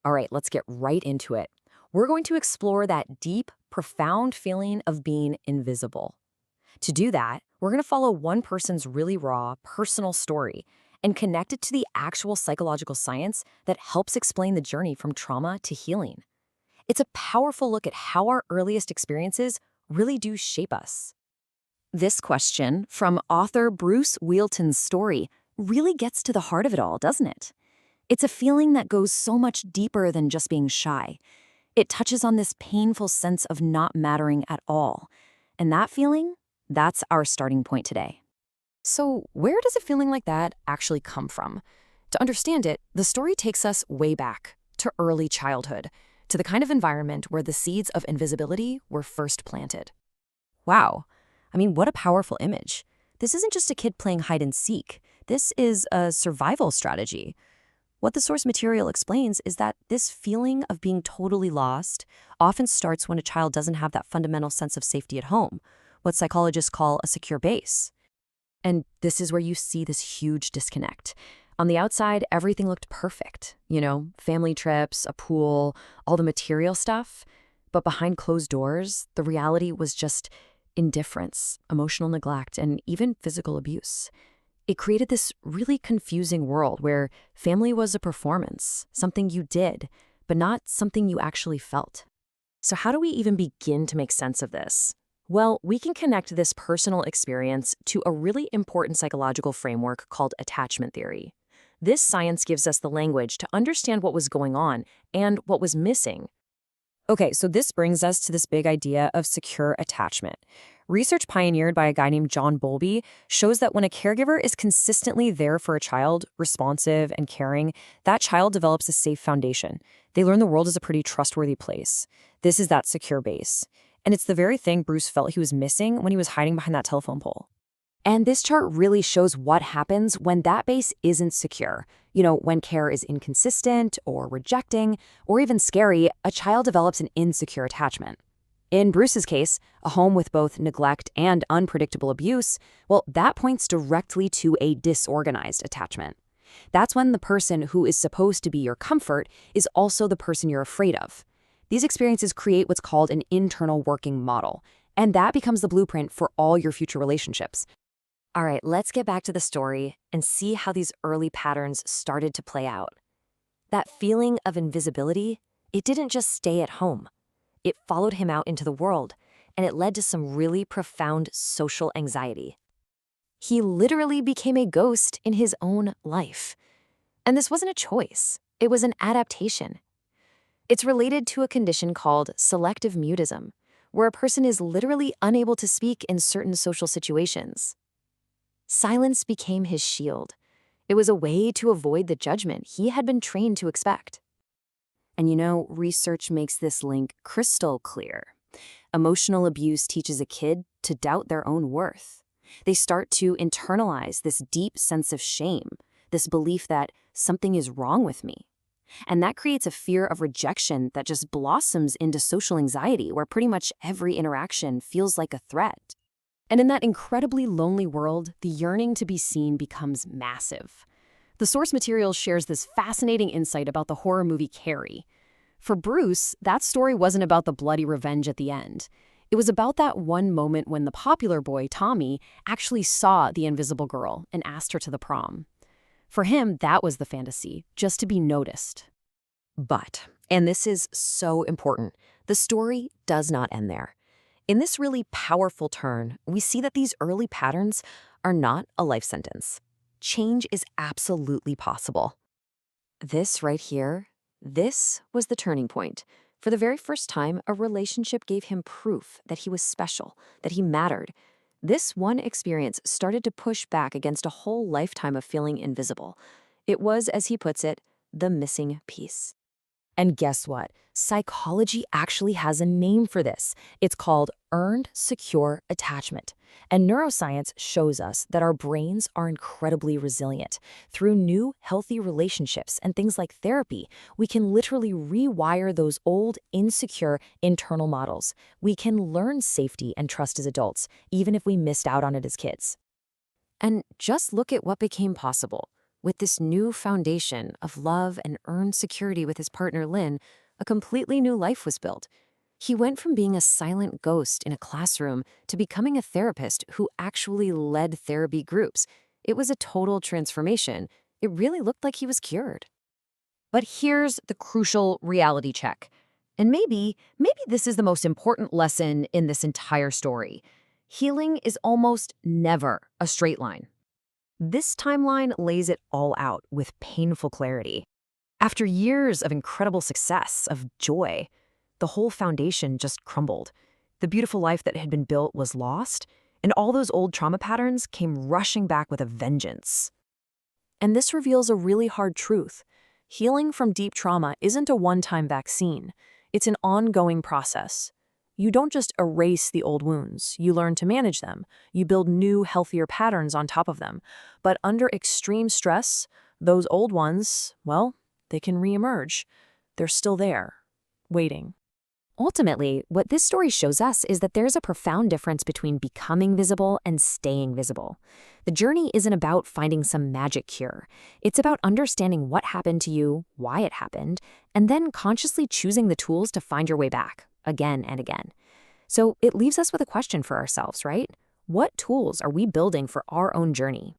All right, let's get right into it. We're going to explore that deep, profound feeling of being invisible. To do that, we're going to follow one person's really raw, personal story and connect it to the actual psychological science that helps explain the journey from trauma to healing. It's a powerful look at how our earliest experiences really do shape us. This question from author Bruce Wheelton's story really gets to the heart of it all, doesn't it? It's a feeling that goes so much deeper than just being shy. It touches on this painful sense of not mattering at all. And that feeling, that's our starting point today. So, where does a feeling like that actually come from? To understand it, the story takes us way back, to early childhood, to the kind of environment where the seeds of invisibility were first planted. Wow. I mean, what a powerful image. This isn't just a kid playing hide and seek. This is a survival strategy. What the source material explains is that this feeling of being totally lost often starts when a child doesn't have that fundamental sense of safety at home, what psychologists call a secure base. And this is where you see this huge disconnect. On the outside, everything looked perfect. Family trips, a pool, all the material stuff. But behind closed doors, the reality was just indifference, emotional neglect, and even physical abuse. It created this really confusing world where family was a performance, something you did, but not something you actually felt. So how do we even begin to make sense of this? Well, we can connect this personal experience to a really important psychological framework called attachment theory. This science gives us the language to understand what was going on and what was missing. Okay, so this brings us to this big idea of secure attachment. Research pioneered by a guy named John Bowlby shows that when a caregiver is consistently there for a child, responsive and caring, that child develops a safe foundation. They learn the world is a pretty trustworthy place. This is that secure base. And it's the very thing Bruce felt he was missing when he was hiding behind that telephone pole. And this chart really shows what happens when that base isn't secure. When care is inconsistent or rejecting or even scary, a child develops an insecure attachment. In Bruce's case, a home with both neglect and unpredictable abuse, well, that points directly to a disorganized attachment. That's when the person who is supposed to be your comfort is also the person you're afraid of. These experiences create what's called an internal working model, and that becomes the blueprint for all your future relationships. All right, let's get back to the story and see how these early patterns started to play out. That feeling of invisibility, it didn't just stay at home. It followed him out into the world, and it led to some really profound social anxiety. He literally became a ghost in his own life. And this wasn't a choice. It was an adaptation. It's related to a condition called selective mutism, where a person is literally unable to speak in certain social situations. Silence became his shield. It was a way to avoid the judgment he had been trained to expect. And research makes this link crystal clear. Emotional abuse teaches a kid to doubt their own worth. They start to internalize this deep sense of shame, this belief that something is wrong with me. And that creates a fear of rejection that just blossoms into social anxiety, where pretty much every interaction feels like a threat. And in that incredibly lonely world, the yearning to be seen becomes massive. The source material shares this fascinating insight about the horror movie Carrie. For Bruce, that story wasn't about the bloody revenge at the end. It was about that one moment when the popular boy, Tommy, actually saw the invisible girl and asked her to the prom. For him, that was the fantasy, just to be noticed. But, and this is so important, the story does not end there. In this really powerful turn, we see that these early patterns are not a life sentence. Change is absolutely possible. This right here, this was the turning point. For the very first time, a relationship gave him proof that he was special, that he mattered. This one experience started to push back against a whole lifetime of feeling invisible. It was, as he puts it, the missing piece. And guess what? Psychology actually has a name for this. It's called earned secure attachment. And neuroscience shows us that our brains are incredibly resilient. Through new, healthy relationships and things like therapy, we can literally rewire those old, insecure internal models. We can learn safety and trust as adults, even if we missed out on it as kids. And just look at what became possible. With this new foundation of love and earned security with his partner Lynn, a completely new life was built. He went from being a silent ghost in a classroom to becoming a therapist who actually led therapy groups. It was a total transformation. It really looked like he was cured. But here's the crucial reality check. And maybe this is the most important lesson in this entire story. Healing is almost never a straight line. This timeline lays it all out with painful clarity. After years of incredible success, of joy, the whole foundation just crumbled. The beautiful life that had been built was lost, and all those old trauma patterns came rushing back with a vengeance. And this reveals a really hard truth. Healing from deep trauma isn't a one-time vaccine. It's an ongoing process. You don't just erase the old wounds. You learn to manage them. You build new, healthier patterns on top of them. But under extreme stress, those old ones, well, they can reemerge. They're still there, waiting. Ultimately, what this story shows us is that there's a profound difference between becoming visible and staying visible. The journey isn't about finding some magic cure. It's about understanding what happened to you, why it happened, and then consciously choosing the tools to find your way back, again and again. So it leaves us with a question for ourselves, right? What tools are we building for our own journey?